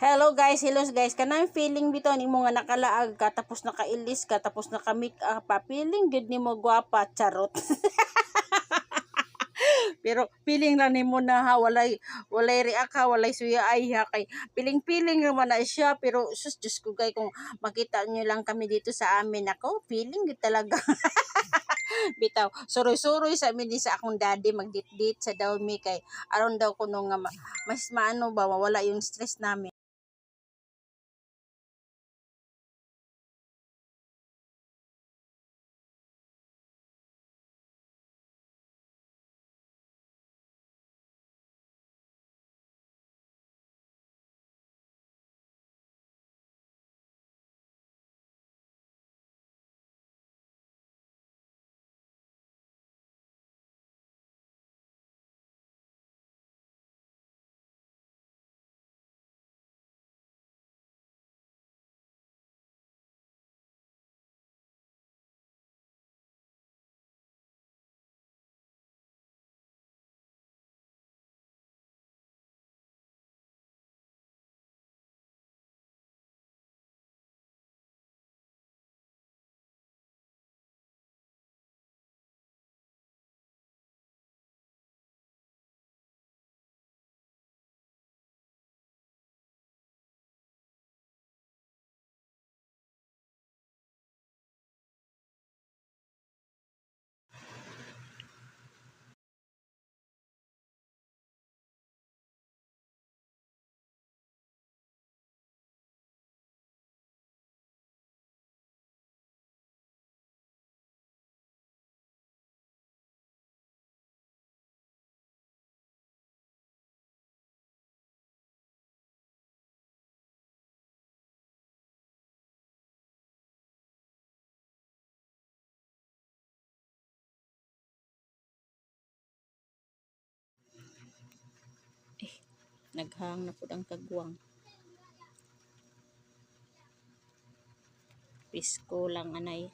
Hello guys, kanang feeling bitaw nimo nga nakalaag ka tapos nakailis ka tapos naka-make up pa. Feeling gud nimo gwapa, charot. Pero feeling lang nimo na ha, walay react ha, walay suya ay ha kay feeling naman na siya pero sus Diyos ko kay kung makita niyo lang kami dito sa amin ako, feeling gud talaga. Bitaw, suroy-suroy sa amin ni sa akong daddy magdit-dit sa Dawmi kay aron daw kuno nga mas maano ba mawala yung stress namin. Naghang na pud ang kagwang. Pisko lang anay.